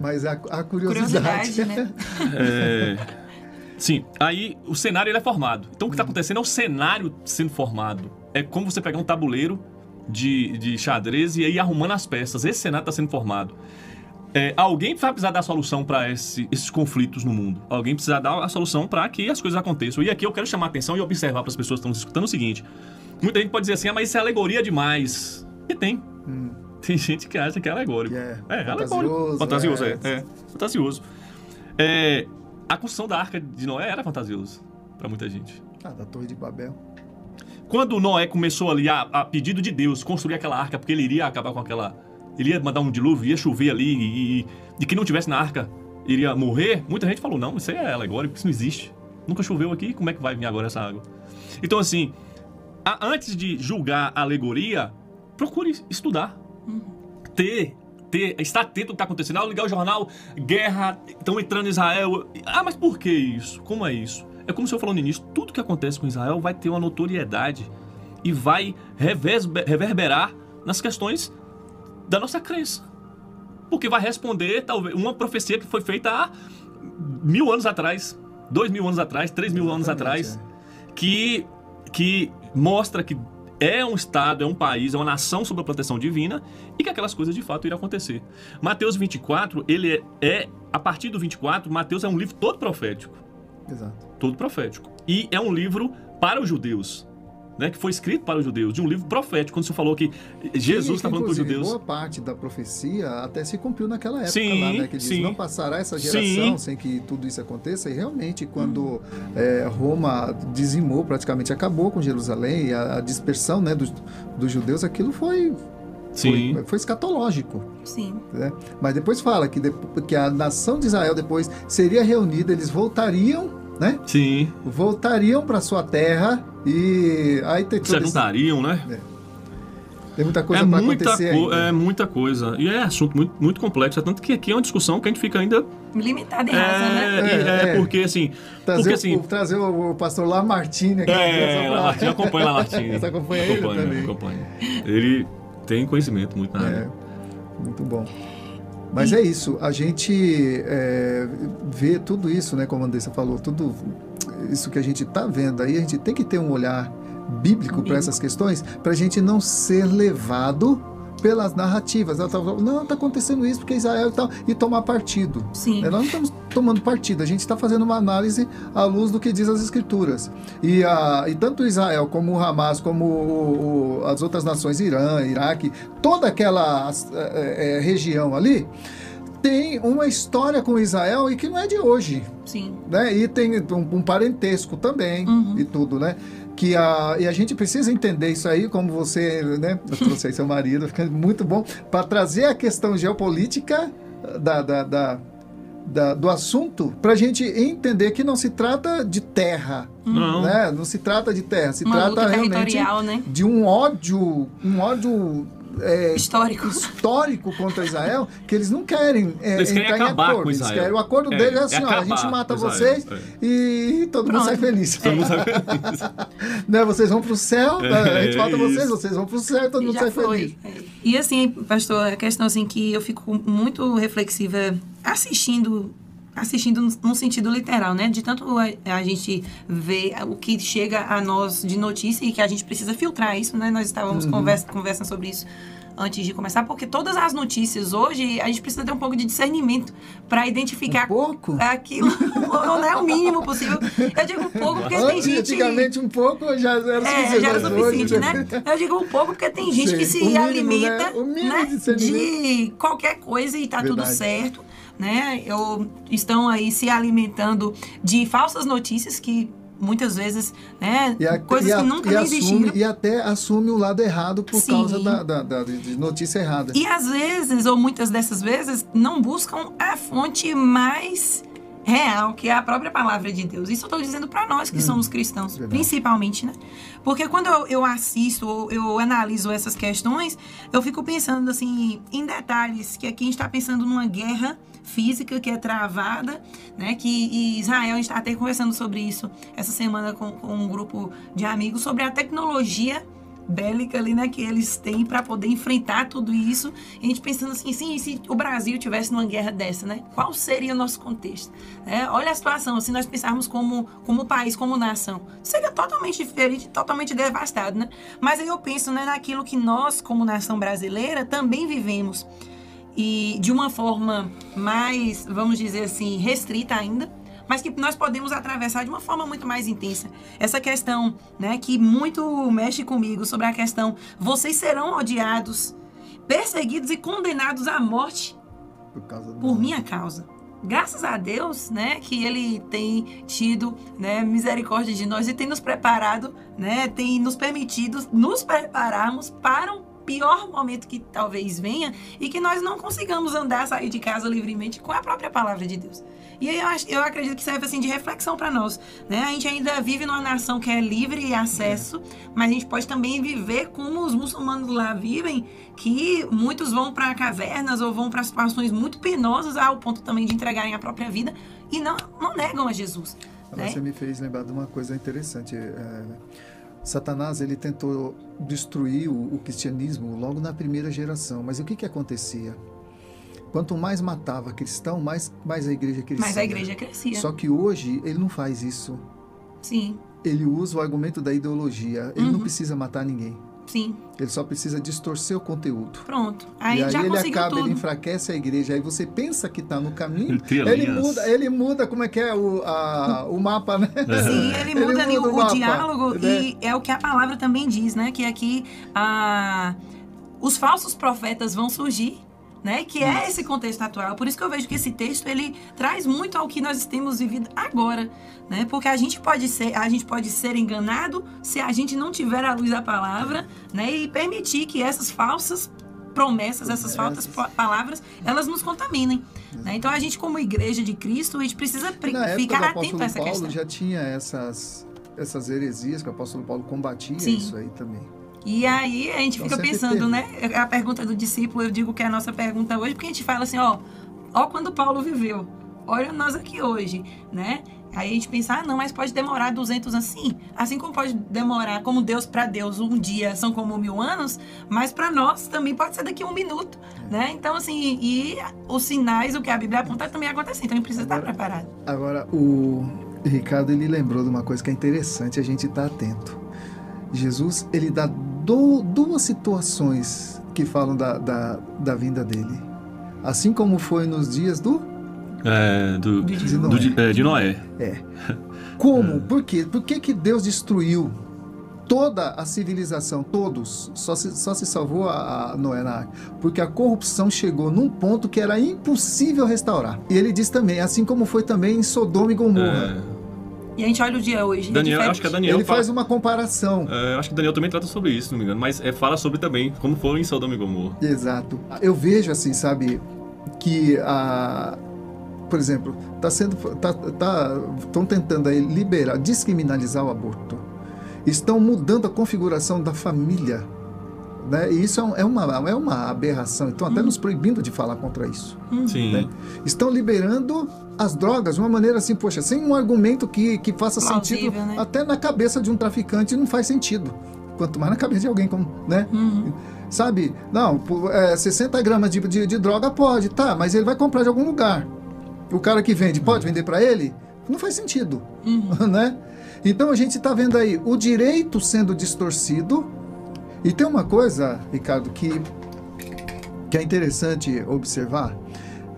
Mas a curiosidade né? Sim, aí o cenário ele é formado. Então o que está acontecendo é o cenário sendo formado. É como você pegar um tabuleiro de xadrez e ir arrumando as peças. Esse cenário está sendo formado. Alguém vai precisar dar a solução para esses conflitos no mundo. Alguém precisa dar a solução para que as coisas aconteçam. E aqui eu quero chamar a atenção e observar para as pessoas que estão nos escutando o seguinte. Muita gente pode dizer assim, mas isso é alegoria demais. E tem. Tem gente que acha que é alegórico. Alegórico. Fantasioso, fantasioso. A construção da Arca de Noé era fantasioso para muita gente. Da Torre de Babel. Quando Noé começou ali a pedido de Deus construir aquela arca, porque ele iria acabar com aquela... Ele ia mandar um dilúvio, ia chover ali e quem não tivesse na arca iria morrer. Muita gente falou, não, isso é alegórico, isso não existe. Nunca choveu aqui, como é que vai vir agora essa água? Então assim, antes de julgar a alegoria, procure estudar. Estar atento ao que está acontecendo. Ligar o jornal, guerra, estão entrando em Israel. Mas por que isso? Como é isso? É como o senhor falou no início, tudo que acontece com Israel vai ter uma notoriedade e vai reverberar nas questões da nossa crença. Porque vai responder, talvez, uma profecia que foi feita há 1000 anos atrás, 2000 anos atrás, 3000 anos atrás, que mostra que é um estado, é um país, é uma nação sob a proteção divina e que aquelas coisas de fato irão acontecer. Mateus 24, ele a partir do 24, Mateus é um livro todo profético. Exato. Todo profético. E é um livro para os judeus, né, que foi escrito para os judeus, de um livro profético, quando você falou que Jesus está falando para os judeus. Boa parte da profecia até se cumpriu naquela época lá, né, que diz, não passará essa geração sem que tudo isso aconteça, e realmente quando Roma dizimou, praticamente acabou com Jerusalém, a dispersão, né, dos judeus, aquilo foi escatológico. Sim. Né? Mas depois fala que a nação de Israel depois seria reunida, eles voltariam, né? Sim. Voltariam para sua terra e aí tem se juntariam, né? Tem muita coisa para acontecer ainda. É muita coisa. E é assunto muito, muito complexo. Tanto que aqui é uma discussão que a gente fica ainda... limitada em rasa, né? Porque assim... Trazer o pastor Lamartine aqui. Lamartine, acompanha Lamartine. Você acompanha ele também? Acompanha. Ele tem conhecimento muito na área. Muito bom. Mas é isso, a gente vê tudo isso, né, como a Andressa falou, tudo isso que a gente está vendo aí, a gente tem que ter um olhar bíblico para essas questões, para a gente não ser levado pelas narrativas. Ela tá falando, não, está acontecendo isso porque Israel e tal, e tomar partido. Sim. Nós não estamos tomando partido, a gente está fazendo uma análise à luz do que diz as Escrituras. E tanto Israel como o Hamas, como as outras nações, Irã, Iraque, toda aquela região ali, tem uma história com Israel e que não é de hoje. Sim. Né? E tem um parentesco também e tudo, né? E a gente precisa entender isso aí, como você, né? Eu trouxe aí seu marido, fica muito bom, para trazer a questão geopolítica do assunto, para a gente entender que não se trata de terra, né? Não se trata de terra, se trata realmente, né, de um ódio histórico contra Israel, que eles não querem entrar em acordo. Eles querem, o acordo deles é assim, a gente mata vocês e todo mundo sai feliz. Todo mundo sai feliz. Né, vocês vão para o céu, a gente mata vocês vão para o céu e todo mundo sai feliz. E assim, pastor, a questão assim que eu fico muito reflexiva assistindo assistindo num sentido literal, né? De tanto a gente ver o que chega a nós de notícia e que a gente precisa filtrar isso, né? Nós estávamos conversando sobre isso antes de começar, porque todas as notícias hoje, a gente precisa ter um pouco de discernimento para identificar aquilo, não é o mínimo possível. Eu digo um pouco porque tem gente... Antigamente um pouco já era suficiente. Já era suficiente, né? Eu digo um pouco porque tem gente que se alimenta, né, de qualquer coisa e tá tudo certo, né? Estão aí se alimentando de falsas notícias que muitas vezes, né, coisas que nunca nem existiram. E até assume o lado errado por causa de notícia errada. E às vezes, ou muitas dessas vezes, não buscam a fonte mais real, que é a própria palavra de Deus. Isso eu estou dizendo para nós que somos cristãos, principalmente, né? Porque quando eu assisto, ou eu analiso essas questões, eu fico pensando, assim, em detalhes, que aqui a gente está pensando numa guerra física que é travada, né? Que Israel, a gente está até conversando sobre isso essa semana com um grupo de amigos, sobre a tecnologia bélica ali, né, que eles têm para poder enfrentar tudo isso. E a gente pensando assim, se o Brasil tivesse numa guerra dessa, né, qual seria o nosso contexto? Olha a situação, se nós pensarmos como país, como nação, seria totalmente diferente, totalmente devastado, né? Mas aí eu penso, né, naquilo que nós, como nação brasileira, também vivemos. E de uma forma mais, vamos dizer assim, restrita ainda, mas que nós podemos atravessar de uma forma muito mais intensa. Essa questão, né, que muito mexe comigo, sobre a questão, vocês serão odiados, perseguidos e condenados à morte por minha causa. Graças a Deus, né, que Ele tem tido, né, misericórdia de nós e tem nos preparado, né, tem nos permitido nos prepararmos para um pior momento que talvez venha e que nós não consigamos sair de casa livremente com a própria palavra de Deus. E aí eu acredito que serve assim de reflexão para nós, né? A gente ainda vive numa nação que é livre e acesso, mas a gente pode também viver como os muçulmanos lá vivem, que muitos vão para cavernas ou vão para situações muito penosas ao ponto também de entregarem a própria vida e não negam a Jesus. Né? Você me fez lembrar de uma coisa interessante. Satanás, ele tentou destruir o cristianismo logo na primeira geração, mas o que acontecia? Quanto mais matava cristão, mais a igreja crescia. Mais a igreja crescia. Só que hoje ele não faz isso. Sim. Ele usa o argumento da ideologia. Ele não precisa matar ninguém. Sim. Ele só precisa distorcer o conteúdo. Pronto. Aí já ele conseguiu acaba, tudo. ele enfraquece a igreja. Aí você pensa que está no caminho. Ele muda como é que é o mapa, né? Sim, ele muda ali o diálogo, né? E é o que a palavra também diz, né? Que aqui os falsos profetas vão surgir, né? Que é esse contexto atual. Por isso que eu vejo que esse texto, ele traz muito ao que nós temos vivido agora, né? Porque a gente pode ser enganado se a gente não tiver a luz da palavra, né? E permitir que essas falsas promessas, essas falsas palavras, elas nos contaminem, né? Então a gente, como igreja de Cristo, a gente precisa ficar atento a essa questão. Paulo já tinha essas heresias que o apóstolo Paulo combatia. Sim. Isso aí também. E aí a gente fica pensando, né? A pergunta do discípulo, eu digo que é a nossa pergunta hoje, porque a gente fala assim, ó quando Paulo viveu, olha nós aqui hoje, né? Aí a gente pensa, não, mas pode demorar 200 anos, sim. Assim como pode demorar, como para Deus um dia são como 1000 anos, mas para nós também pode ser daqui a 1 minuto, né? Então, assim, e os sinais, o que a Bíblia aponta também acontecem, então a gente precisa estar preparado. Agora, o Ricardo, ele lembrou de uma coisa que é interessante a gente estar atento. Jesus, ele dá duas situações que falam da vinda dele. Assim como foi nos dias de Noé. Como? Por quê? Por que Deus destruiu toda a civilização? Todos. Só se salvou a Noé na arca. Porque a corrupção chegou num ponto que era impossível restaurar. E ele diz também, assim como foi também em Sodoma e Gomorra. E a gente olha o dia hoje. Daniel, acho que a Daniel ele faz uma comparação. Acho que Daniel também trata sobre isso, se não me engano. Mas fala sobre também como foi em Sodoma e Gomorra. Exato. Eu vejo assim, sabe, que por exemplo, estão tentando aí descriminalizar o aborto. Estão mudando a configuração da família, né? E isso é uma aberração. Estão até nos proibindo de falar contra isso. Sim. Né? Estão liberando as drogas de uma maneira assim, poxa, sem um argumento que faça sentido, né? Até na cabeça de um traficante não faz sentido. Quanto mais na cabeça de alguém, né? Sabe? Não, 60 gramas de droga pode, tá, mas ele vai comprar de algum lugar. O cara que vende, pode vender para ele? Não faz sentido, né? Então a gente está vendo aí o direito sendo distorcido. E tem uma coisa, Ricardo, que é interessante observar,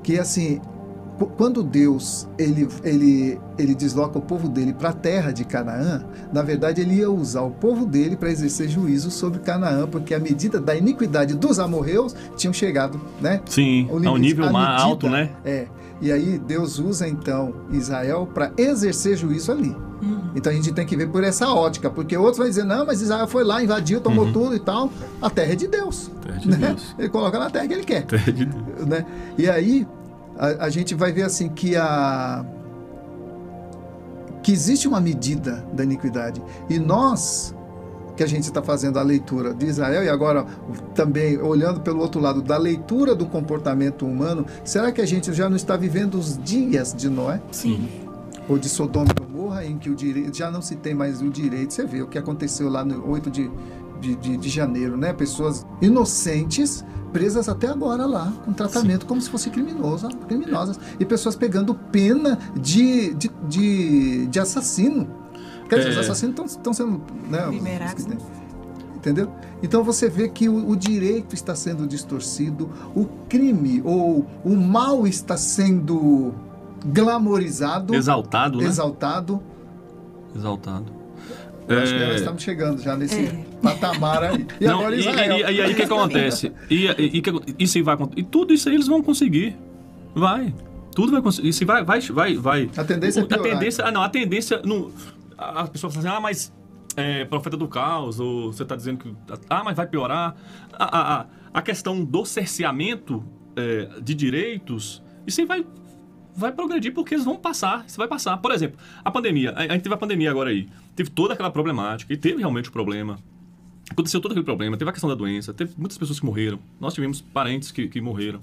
que assim, quando Deus ele desloca o povo dele para a terra de Canaã, na verdade ele ia usar o povo dele para exercer juízo sobre Canaã, porque a medida da iniquidade dos amorreus tinham chegado, né? Sim, ao nível mais alto, né? E aí Deus usa então Israel para exercer juízo ali. Então a gente tem que ver por essa ótica, porque outros vão dizer, não, mas Israel foi lá, invadiu, tomou tudo e tal. A terra é de Deus. Terra de Deus. Ele coloca na terra que ele quer. Terra de Deus. Né? E aí a gente vai ver assim que existe uma medida da iniquidade. E nós, que a gente está fazendo a leitura de Israel, e agora também olhando pelo outro lado da leitura do comportamento humano, será que a gente já não está vivendo os dias de Noé? Sim. Ou de Sodoma e Gomorra, em que o direito, já não se tem mais o direito. Você vê o que aconteceu lá no 8 de janeiro, né? Pessoas inocentes presas até agora lá, com tratamento como se fossem criminosas. E pessoas pegando pena de assassino. Quer dizer, os assassinos estão sendo... Né, liberados, né? Entendeu? Então você vê que o direito está sendo distorcido, o crime ou o mal está sendo glamorizado. Exaltado, né? Exaltado. Eu acho que nós estamos chegando já nesse patamar aí. E não, agora Israel. E aí o que acontece? Isso aí vai acontecer. E tudo isso aí eles vão conseguir. Vai. Tudo vai conseguir. Isso vai. A tendência é piorar. A tendência... As pessoas falam assim, mas profeta do caos, ou você está dizendo que... mas vai piorar. A questão do cerceamento de direitos, isso aí vai progredir porque eles vão passar, isso vai passar. Por exemplo, a pandemia, a gente teve a pandemia agora aí, teve toda aquela problemática, e teve realmente o problema, aconteceu todo aquele problema, teve a questão da doença, teve muitas pessoas que morreram, nós tivemos parentes que morreram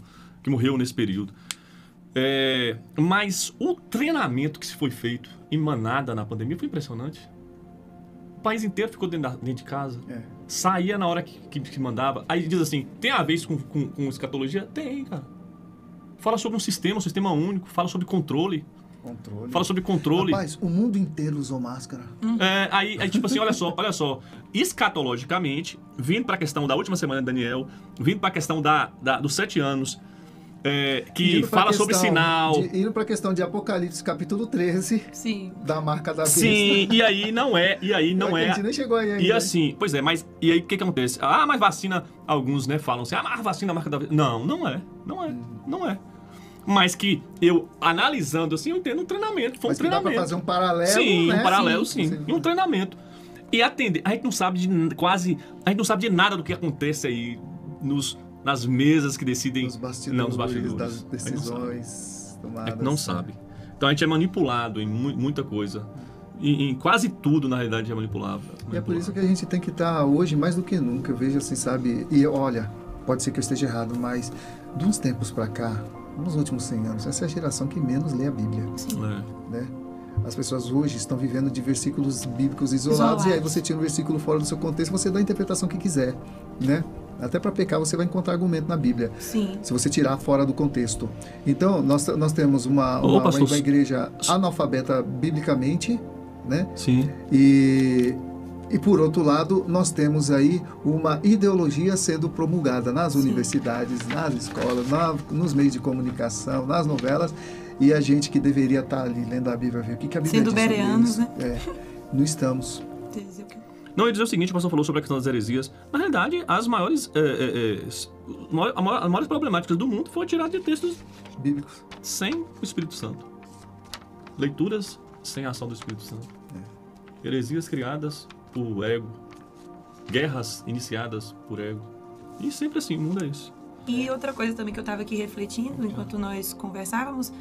nesse período. Mas o treinamento que se foi feito em manada na pandemia foi impressionante. O país inteiro ficou dentro de casa, saía na hora que mandava, aí diz assim, tem a ver isso com escatologia? Tem, cara. Fala sobre um sistema único, fala sobre controle. Fala sobre controle. Rapaz, o mundo inteiro usou máscara. Aí, tipo assim, olha só. Escatologicamente, vindo para a questão da última semana de Daniel, vindo para a questão dos 7 anos, que fala sobre sinal. Indo para a questão de Apocalipse, capítulo 13. Sim. Da marca da besta. Sim, e aí não é. A gente nem chegou aí ainda. E assim, pois é, mas e aí o que acontece? Mas vacina, alguns, né, falam assim, mas vacina é a marca da besta. Não é. Mas que eu, analisando assim, eu entendo um treinamento. Foi um treinamento. Dá pra fazer um paralelo, sim, né? Um paralelo, sim. E um treinamento. E a gente não sabe de nada do que acontece aí nas mesas que decidem... Nos bastidores das decisões tomadas. A gente não sabe. Então a gente é manipulado em muita coisa. Em quase tudo, na realidade, é manipulável. E é por isso que a gente tem que estar hoje, mais do que nunca, eu vejo assim, sabe... E olha, pode ser que eu esteja errado, mas de uns tempos pra cá, nos últimos 100 anos, essa é a geração que menos lê a Bíblia. Sim. Né? As pessoas hoje estão vivendo de versículos bíblicos isolados. E aí você tira um versículo fora do seu contexto, você dá a interpretação que quiser, né? Até para pecar você vai encontrar argumento na Bíblia. Sim. Se você tirar fora do contexto. Então, nós temos uma igreja analfabeta biblicamente, né? Sim. E por outro lado, nós temos aí uma ideologia sendo promulgada nas universidades, nas escolas, nos meios de comunicação, nas novelas, e a gente que deveria estar ali lendo a Bíblia, ver o que a Bíblia diz sobre isso. Né? Não estamos. Não, eu ia dizer o seguinte, o pastor falou sobre a questão das heresias. Na realidade, as maiores problemáticas do mundo foram tiradas de textos bíblicos sem o Espírito Santo. Leituras sem a ação do Espírito Santo. Heresias criadas por ego, guerras iniciadas por ego. E sempre assim, o mundo é isso. E outra coisa também que eu estava aqui refletindo enquanto nós conversávamos,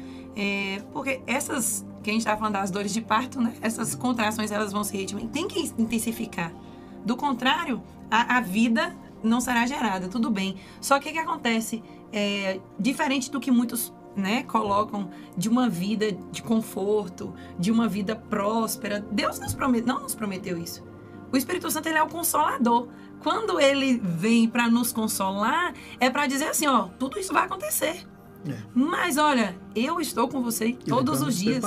porque essas, que a gente estava falando das dores de parto, né? Essas contrações elas vão se redimir, tem que intensificar. Do contrário, a vida não será gerada, tudo bem. Só que o que acontece? Diferente do que muitos, né, colocam de uma vida de conforto, de uma vida próspera, Deus não nos prometeu isso. O Espírito Santo, ele é o consolador. Quando ele vem para nos consolar, é para dizer assim, ó, tudo isso vai acontecer. Mas olha, eu estou com você todos os dias.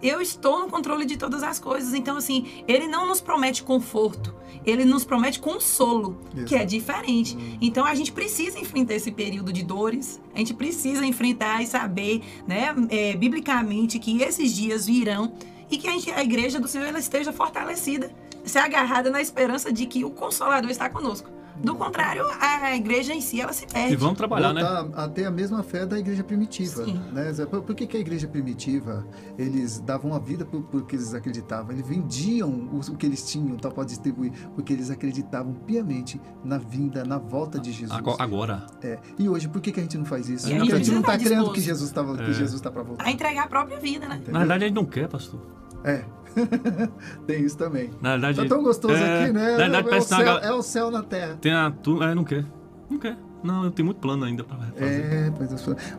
Eu estou no controle de todas as coisas. Então, assim, ele não nos promete conforto. Ele nos promete consolo, que é diferente. Então, a gente precisa enfrentar esse período de dores. A gente precisa enfrentar e saber, né, biblicamente, que esses dias virão e que a igreja do Senhor ela esteja fortalecida, se agarrada na esperança de que o Consolador está conosco. Do contrário, a igreja em si, ela se perde. E vamos trabalhar, né? A ter a mesma fé da igreja primitiva. Né? Por que a igreja primitiva, eles davam a vida porque eles acreditavam? Eles vendiam o que eles tinham para distribuir, porque eles acreditavam piamente na vinda, na volta de Jesus. Agora. E hoje, por que a gente não faz isso? Porque a gente não está crendo que Jesus está para voltar. A entregar a própria vida, né? Entendeu? Na verdade, a gente não quer, pastor. Tem isso também. Na verdade, tá tão gostoso aqui, né? Na verdade, é o céu na terra. Não quer. Não quer. Não, eu tenho muito plano ainda para fazer.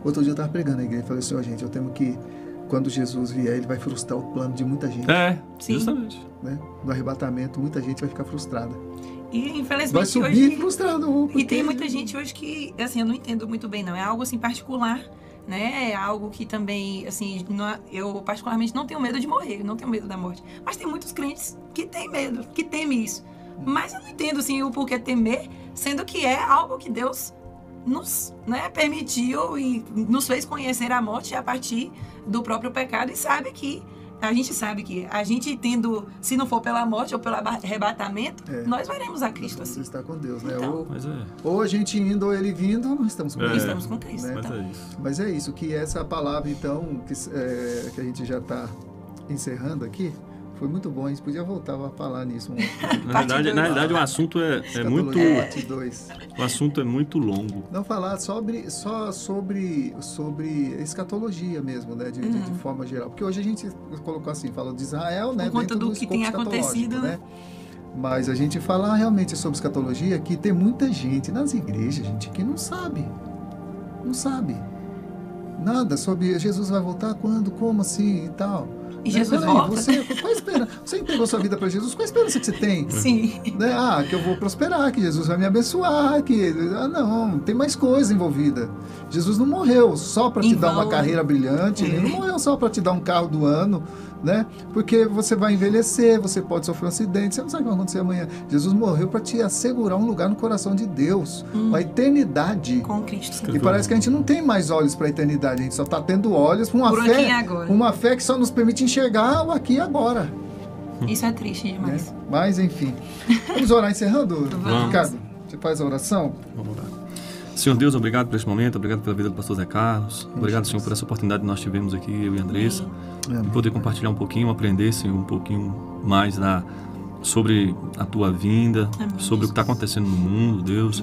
Outro dia eu estava pregando na igreja e falei assim, gente, eu temo que quando Jesus vier, ele vai frustrar o plano de muita gente. Justamente. Né? No arrebatamento, muita gente vai ficar frustrada. E infelizmente vai subir hoje, frustrado. E tem muita gente hoje que, assim, eu não entendo muito bem, não. É algo assim particular, né? É algo que também, assim, eu particularmente não tenho medo de morrer, não tenho medo da morte. Mas tem muitos crentes que têm medo, que temem isso. Mas eu não entendo, assim, o porquê temer, sendo que é algo que Deus nos, né, permitiu e nos fez conhecer a morte a partir do próprio pecado e a gente sabe que a gente tendo, se não for pela morte ou pelo arrebatamento, nós veremos a Cristo assim. Você está com Deus, né? Então, ou a gente indo ou ele vindo, nós estamos com Cristo. Estamos com Cristo. Né? Então. Mas é isso, que essa palavra, então, que a gente já está encerrando aqui, foi muito bom, a gente podia voltar a falar nisso. Na verdade, o assunto é muito... O assunto é muito longo. Não falar só sobre escatologia mesmo, né? De forma geral. Porque hoje a gente colocou assim, falou de Israel, né? Por conta do que tem acontecido, né? Mas a gente falar realmente sobre escatologia, que tem muita gente nas igrejas, gente, que não sabe. Não sabe nada sobre Jesus vai voltar quando, como assim e tal. E Jesus volta. Você entregou sua vida para Jesus, qual a esperança que você tem? Sim. Né? Que eu vou prosperar, que Jesus vai me abençoar, não, tem mais coisa envolvida. Jesus não morreu só para te dar uma carreira brilhante, ele não morreu só para te dar um carro do ano, né? Porque você vai envelhecer, você pode sofrer um acidente, você não sabe o que vai acontecer amanhã. Jesus morreu para te assegurar um lugar no coração de Deus, uma eternidade. Com Cristo. E parece que a gente não tem mais olhos para a eternidade, a gente só está tendo olhos para uma fé que só nos permite enxergar o aqui e agora. Isso é triste demais. Mas, enfim. Vamos orar encerrando? Vamos. Ricardo, você faz a oração? Vamos orar. Senhor Deus, obrigado por esse momento, obrigado pela vida do pastor Zé Carlos, obrigado, Senhor, por essa oportunidade que nós tivemos aqui, eu e a Andressa, de poder compartilhar um pouquinho, aprender, Senhor, um pouquinho mais sobre a Tua vinda, sobre o que está acontecendo no mundo, Deus.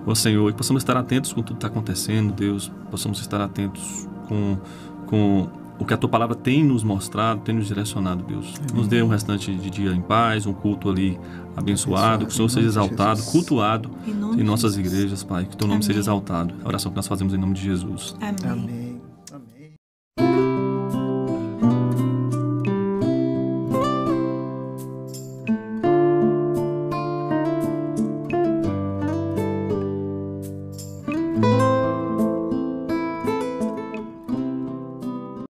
Ó Senhor, que possamos estar atentos com tudo que está acontecendo, Deus, possamos estar atentos com o que a Tua Palavra tem nos mostrado, tem nos direcionado, Deus. Nos dê um restante de dia em paz, um culto ali abençoado, que o Senhor seja exaltado, cultuado em nossas igrejas, Pai, que Teu nome seja exaltado. A oração que nós fazemos em nome de Jesus. Amém.